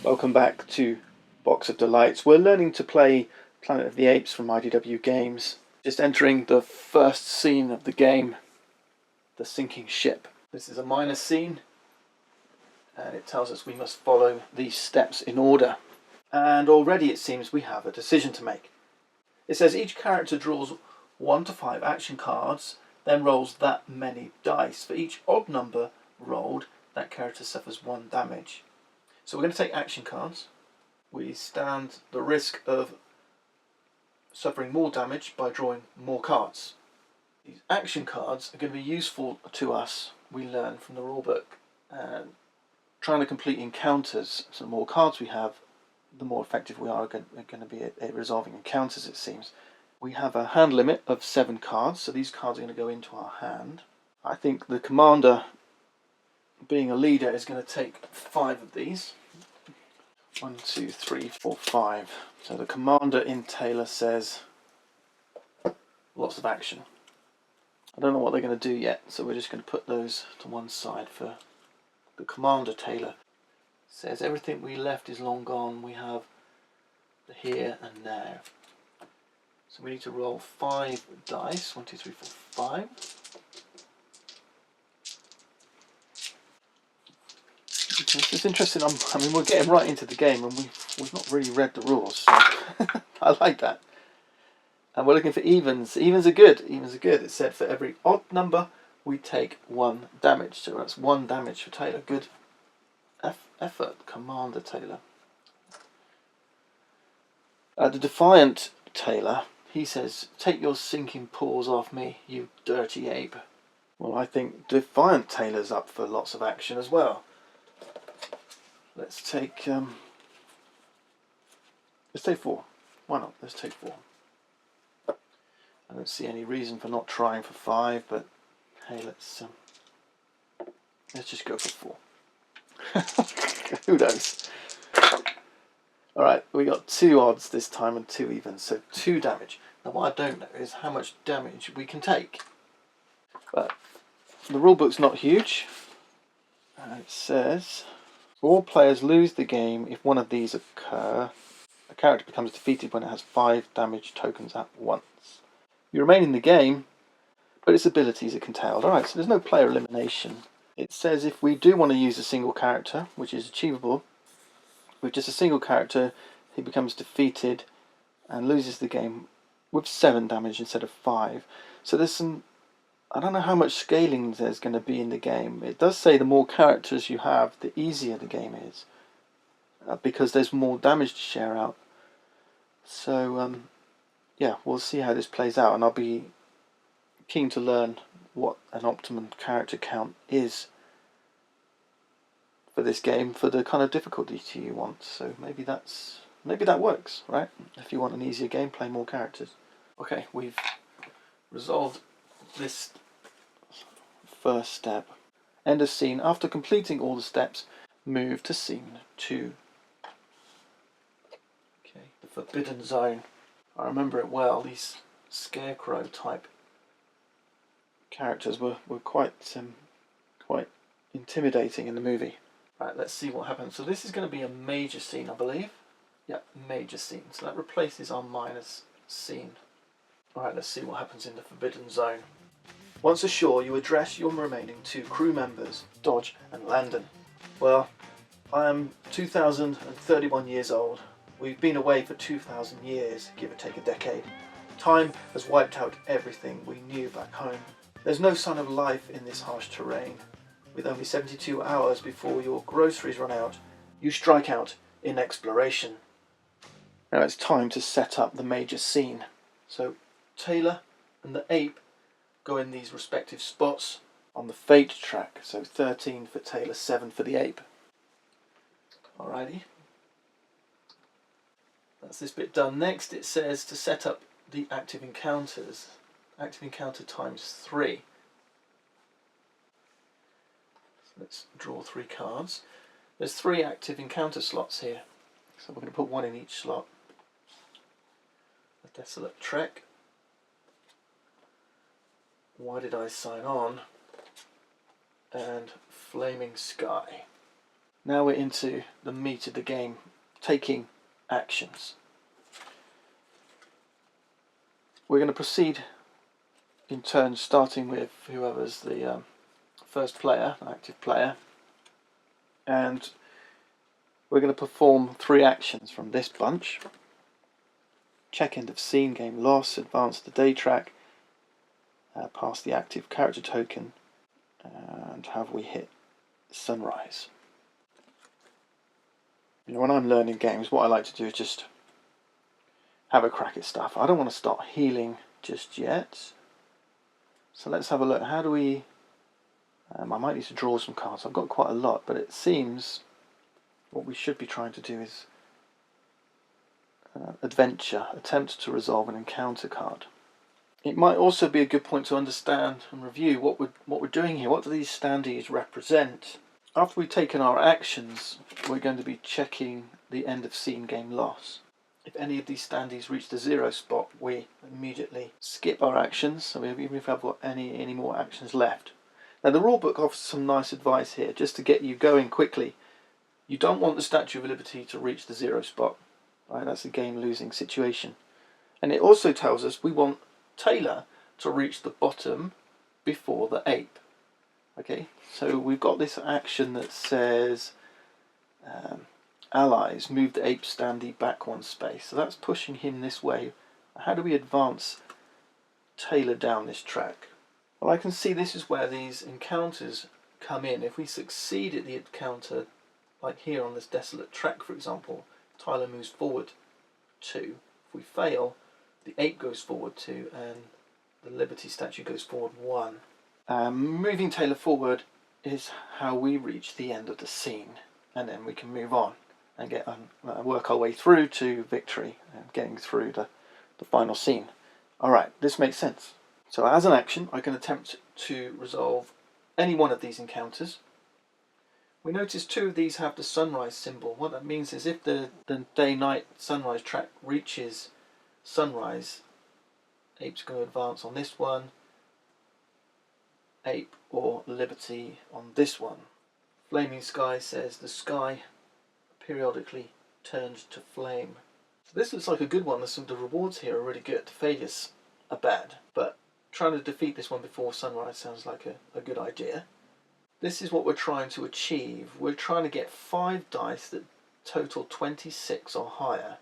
Welcome back to Box of Delights. We're learning to play Planet of the Apes from IDW Games. Just entering the first scene of the game, the sinking ship. This is a minor scene, and it tells us we must follow these steps in order. And already it seems we have a decision to make. It says each character draws 1 to 5 action cards, then rolls that many dice. For each odd number rolled, that character suffers 1 damage. So we're going to take action cards. We stand the risk of suffering more damage by drawing more cards. These action cards are going to be useful to us, we learn from the rulebook. And trying to complete encounters, so the more cards we have, the more effective we are going to be at resolving encounters, it seems. We have a hand limit of 7 cards, so these cards are going to go into our hand. I think the commander, being a leader, is going to take 5 of these. 1, 2, 3, 4, 5. So the commander in Taylor says lots of action. I don't know what they're going to do yet, so we're just going to put those to one side for the commander. Taylor says everything we left is long gone. We have the here and now. So we need to roll 5 dice. 1, 2, 3, 4, 5. It's interesting. I mean, we're getting right into the game, and we've not really read the rules, so I like that. And we're looking for evens. Evens are good. Evens are good. It said for every odd number, we take 1 damage. So that's 1 damage for Taylor. Good effort, Commander Taylor. The Defiant Taylor, he says, take your sinking paws off me, you dirty ape. Well, I think Defiant Taylor's up for lots of action as well. Let's take 4. Why not? Let's take 4. I don't see any reason for not trying for 5, but hey, let's just go for 4. Who knows? Alright, we got 2 odds this time and 2 evens, so 2 damage. Now what I don't know is how much damage we can take. But the rulebook's not huge. It says all players lose the game if one of these occur. A character becomes defeated when it has 5 damage tokens at once. You remain in the game, but its abilities are curtailed. Alright, so there's no player elimination. It says if we do want to use a single character, which is achievable, with just a single character, he becomes defeated and loses the game with 7 damage instead of 5. So there's some, I don't know how much scaling there's going to be in the game. It does say the more characters you have, the easier the game is, because there's more damage to share out. So yeah, we'll see how this plays out, and I'll be keen to learn what an optimum character count is for this game, for the kind of difficulty you want. So maybe that works, right? If you want an easier game, play more characters. Okay, we've resolved this first step. End of scene. After completing all the steps, move to scene 2. Okay, the Forbidden Zone. I remember it well. These scarecrow type characters were quite intimidating in the movie. Right, let's see what happens. So this is going to be a major scene, I believe. Yeah, major scene. So that replaces our minor scene. Alright, let's see what happens in the Forbidden Zone. Once ashore, you address your remaining 2 crew members, Dodge and Landon. Well, I am 2,031 years old. We've been away for 2,000 years, give or take a decade. Time has wiped out everything we knew back home. There's no sign of life in this harsh terrain. With only 72 hours before your groceries run out, you strike out in exploration. Now it's time to set up the major scene. So Taylor and the ape go in these respective spots on the fate track. So 13 for Taylor, 7 for the ape. Alrighty. That's this bit done. Next it says to set up the active encounters. Active encounter times 3. Let's draw 3 cards. There's 3 active encounter slots here, so we're going to put 1 in each slot. A Desolate Trek. Why Did I Sign On? And Flaming Sky. Now we're into the meat of the game, taking actions. We're going to proceed in turn, starting with whoever's the first player, active player, and we're going to perform 3 actions from this bunch. Check end of scene, game loss, advance the day track, pass the active character token, and have we hit sunrise. You know, when I'm learning games, what I like to do is just have a crack at stuff. I don't want to start healing just yet. So let's have a look. How do we... I might need to draw some cards. I've got quite a lot, but it seems what we should be trying to do is adventure, attempt to resolve an encounter card. It might also be a good point to understand and review what we're doing here. What do these standees represent? After we've taken our actions, we're going to be checking the end of scene game loss. If any of these standees reach the 0 spot, we immediately skip our actions, so even if we've got any more actions left. Now the rulebook offers some nice advice here, just to get you going quickly. You don't want the Statue of Liberty to reach the 0 spot. Right? That's a game-losing situation. And it also tells us we want Taylor to reach the bottom before the ape. Okay, so we've got this action that says allies move the ape standee back 1 space. So that's pushing him this way. How do we advance Taylor down this track? Well, I can see this is where these encounters come in. If we succeed at the encounter, like here on this desolate track, for example, Tyler moves forward 2. If we fail, the ape goes forward 2 and the Liberty statue goes forward 1. Moving Taylor forward is how we reach the end of the scene, and then we can move on and get work our way through to victory and getting through the final scene. Alright, this makes sense. So as an action, I can attempt to resolve any one of these encounters. We notice 2 of these have the sunrise symbol. What that means is if the day-night sunrise track reaches sunrise, ape's going to advance on this one, ape or Liberty on this one. Flaming Sky says the sky periodically turns to flame. So this looks like a good one. The rewards here are really good. The failures are bad, but trying to defeat this one before sunrise sounds like a good idea. This is what we're trying to achieve. We're trying to get 5 dice that total 26 or higher.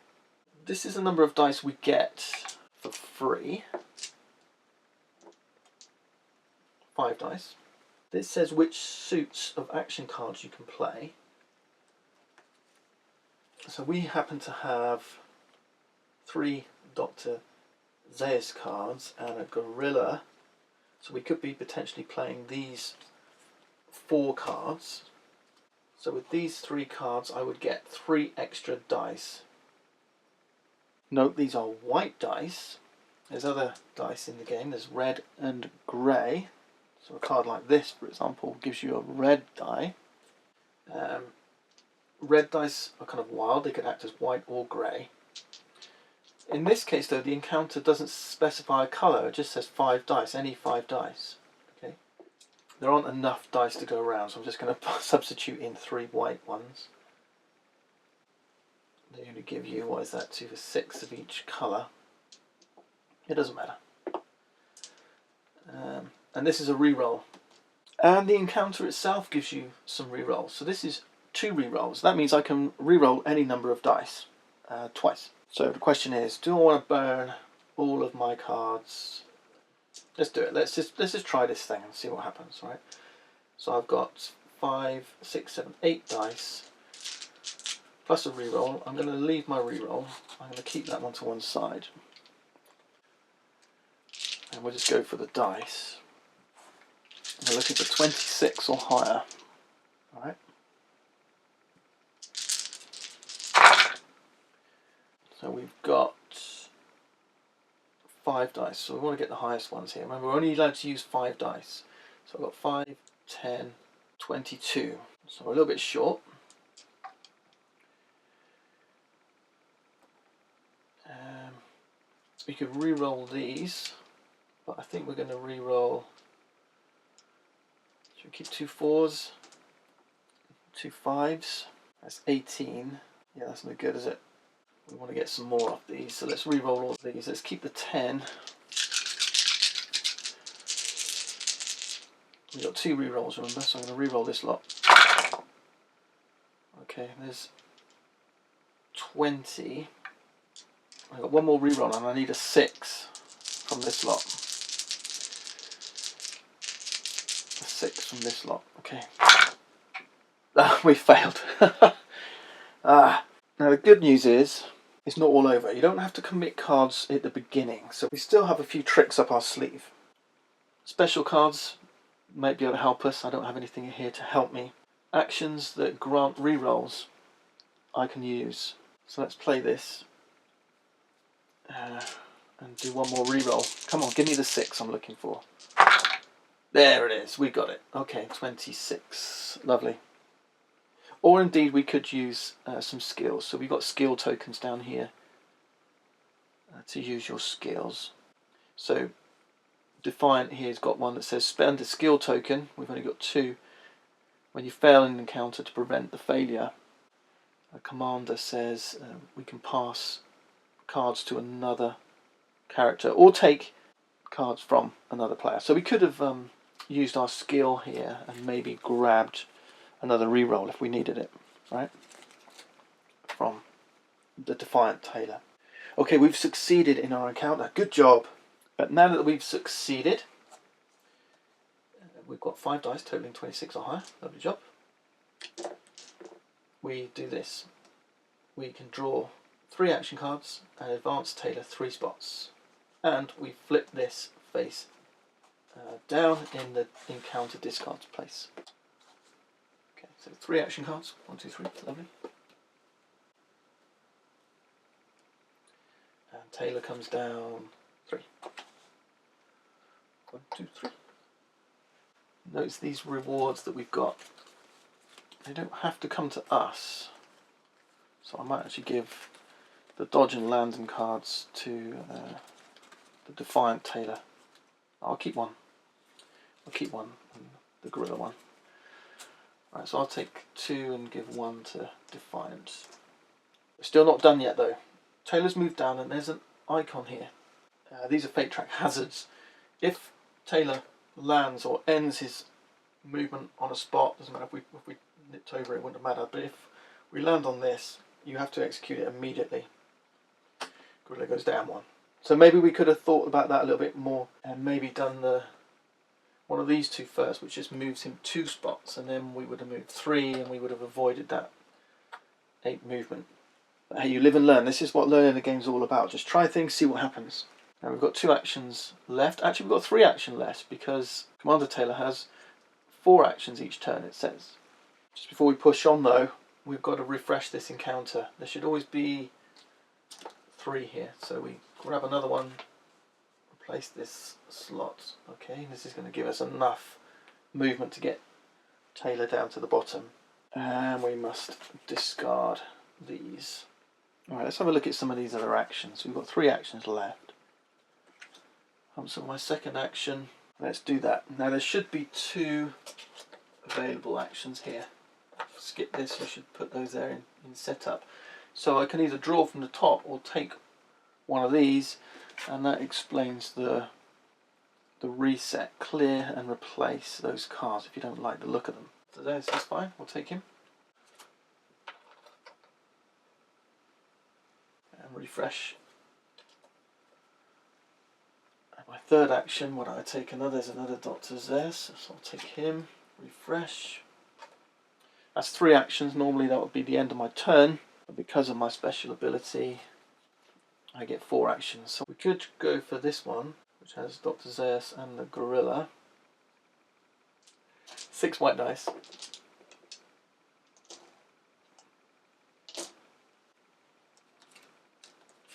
This is the number of dice we get for free. 5 dice. This says which suits of action cards you can play. So we happen to have 3 Dr. Zaius cards and a gorilla. So we could be potentially playing these 4 cards. So with these 3 cards I would get 3 extra dice. Note these are white dice. There's other dice in the game. There's red and grey. So a card like this, for example, gives you a red die. Red dice are kind of wild. They could act as white or grey. In this case, though, the encounter doesn't specify a colour. It just says 5 dice, any 5 dice. Okay. There aren't enough dice to go around, so I'm just going to substitute in 3 white ones. They only give you, what is that, 2 for 6 of each colour. It doesn't matter. And this is a reroll. And the encounter itself gives you some rerolls. So this is 2 rerolls. That means I can reroll any number of dice twice. So the question is, do I want to burn all of my cards? Let's do it. Let's just try this thing and see what happens, right? So I've got 5, 6, 7, 8 dice plus a reroll. I'm going to leave my reroll. I'm going to keep that one to one side. And we'll just go for the dice. We're looking for 26 or higher. Alright. So we've got 5 dice. So we want to get the highest ones here. Remember, we're only allowed to use 5 dice. So I've got 5, 10, 22. So we're a little bit short. We could re-roll these, but I think we're going to re-roll. Should we keep 2 4s, 2 5s. That's 18. Yeah, that's no good, is it? We want to get some more off these, so let's re-roll all of these. Let's keep the 10. We've got 2 re-rolls, remember, so I'm going to re-roll this lot. Okay, there's 20. I've got one more re-roll and I need a 6 from this lot. A 6 from this lot, okay. We failed. Now the good news is, it's not all over. You don't have to commit cards at the beginning, so we still have a few tricks up our sleeve. Special cards might be able to help us. I don't have anything here to help me. Actions that grant re-rolls I can use. So let's play this and do one more re-roll. Come on, give me the 6 I'm looking for. There it is, we got it. Okay, 26, lovely. Or indeed we could use some skills. So we've got skill tokens down here to use your skills. So Defiant here has got one that says spend a skill token. We've only got 2. When you fail an encounter to prevent the failure, a commander says we can pass cards to another character or take cards from another player. So we could have used our skill here and maybe grabbed another reroll if we needed it, right? From the Defiant Tailor. Okay, we've succeeded in our encounter. Good job. But now that we've succeeded, we've got 5 dice totaling 26 or higher. Lovely job. We do this. We can draw 3 action cards and advance Tailor 3 spots. And we flip this face down in the encounter discards place. Okay, so 3 action cards. 1, 2, 3. Lovely. And Tailor comes down 3. 1, 2, 3. Notice these rewards that we've got. They don't have to come to us. So I might actually give the dodge and landing cards to the Defiant Tailor. I'll keep one. I'll keep one, and the gorilla one. Right, so I'll take 2 and give 1 to Defiant. We're still not done yet though. Tailor's moved down and there's an icon here. These are fate track hazards. If Tailor lands or ends his movement on a spot, doesn't matter if we nipped over it, wouldn't matter, but if we land on this, you have to execute it immediately. Gorilla goes down 1. So maybe we could have thought about that a little bit more and maybe done one of these 2 first, which just moves him 2 spots, and then we would have moved 3 and we would have avoided that 8 movement. But hey, you live and learn. This is what learning the game's all about. Just try things, see what happens. Now we've got 2 actions left. Actually, we've got 3 actions left because Commander Tailor has 4 actions each turn, it says. Just before we push on though, we've got to refresh this encounter. There should always be 3 here. So we grab another one, replace this slot. Okay, this is going to give us enough movement to get Tailor down to the bottom. And we must discard these. Alright, let's have a look at some of these other actions. We've got 3 actions left. So my second action, let's do that. Now there should be 2 available actions here. Skip this, you should put those there in setup. So I can either draw from the top or take one of these, and that explains the reset. Clear and replace those cards if you don't like the look of them. So that's fine, we'll take him. And refresh. And my third action, what do I take? There's another Dr. Zess, so I'll take him. Refresh. That's 3 actions. Normally that would be the end of my turn, but because of my special ability I get 4 actions. So we could go for this one, which has Dr. Zaius and the gorilla. 6 white dice.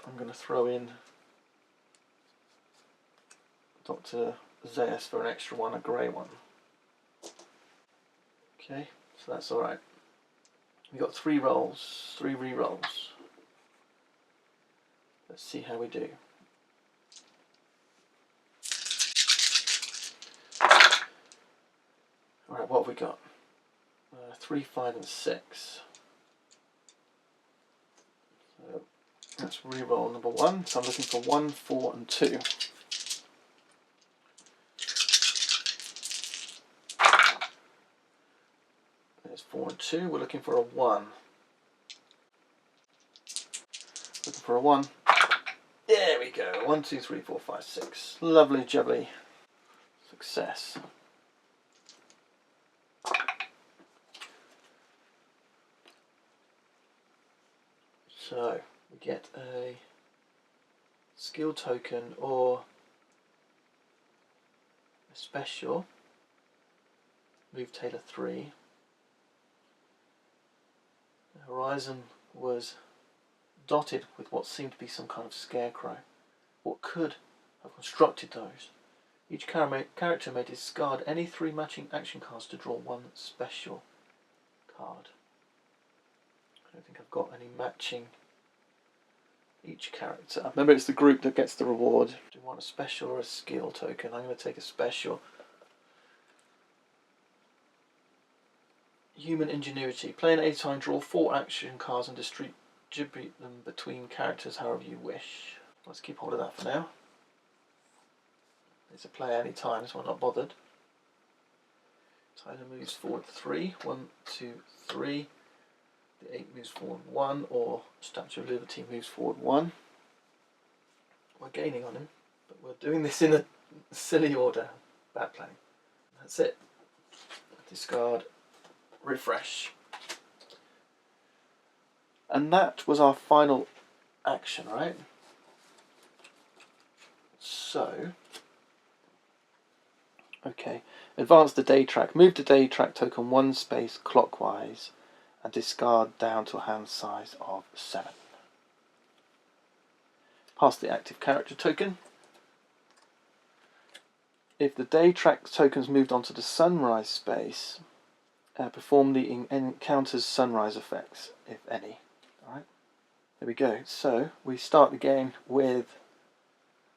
I'm going to throw in Dr. Zaius for an extra one, a grey one. Okay, so that's alright. We've got 3 rolls, 3 re-rolls. Let's see how we do. Alright, what have we got? 3, 5 and 6. So let's re-roll number 1. So I'm looking for 1, 4 and 2. There's 4 and 2. We're looking for a 1. Looking for a 1. There we go. 1, 2, 3, 4, 5, 6. Lovely jubbly. Success. So we get a skill token or a special. Move Taylor 3. The horizon was dotted with what seemed to be some kind of scarecrow. What could have constructed those? Each character may discard any 3 matching action cards to draw 1 special card. I don't think I've got any matching each character. Remember, it's the group that gets the reward. Do you want a special or a skill token? I'm going to take a special. Human ingenuity. Play an 8 time, draw 4 action cards and distribute them between characters however you wish. Let's keep hold of that for now. It's a play any time, so I'm not bothered. Tyler moves forward 3. 1, 2, 3. The 8 moves forward 1, or Statue of Liberty moves forward 1. We're gaining on him, but we're doing this in a silly order. Bad playing. That's it. Discard. Refresh. And that was our final action, right? So, okay, advance the day track. Move the day track token 1 space clockwise and discard down to a hand size of 7. Pass the active character token. If the day track token's moved onto the sunrise space, perform the encounter's sunrise effects, if any. Alright, there we go. So, we start the game with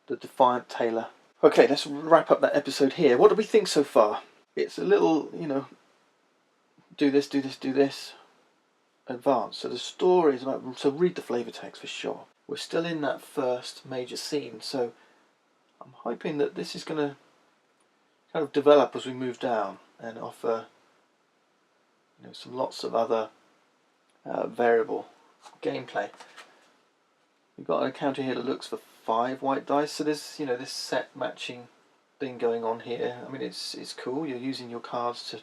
the Defiant Taylor. Okay, let's wrap up that episode here. What do we think so far? It's a little, do this, do this, do this. Advance. So the story is about, so read the flavour text for sure. We're still in that first major scene, so I'm hoping that this is going to kind of develop as we move down and offer some lots of other variable gameplay. We've got an encounter here that looks for 5 white dice, so there's this set matching thing going on here. I mean, it's cool. You're using your cards to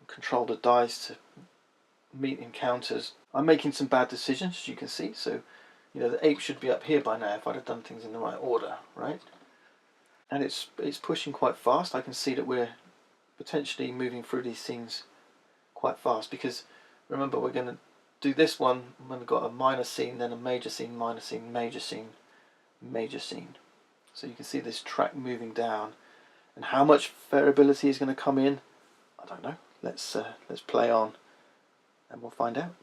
control the dice to meet encounters. I'm making some bad decisions, as you can see. So, the ape should be up here by now if I'd have done things in the right order, right? And it's pushing quite fast. I can see that we're potentially moving through these scenes quite fast because remember we're going to do this one when we've got a minor scene, then a major scene, minor scene, major scene, major scene. So you can see this track moving down, and how much variability is going to come in, I don't know. Let's play on, and we'll find out.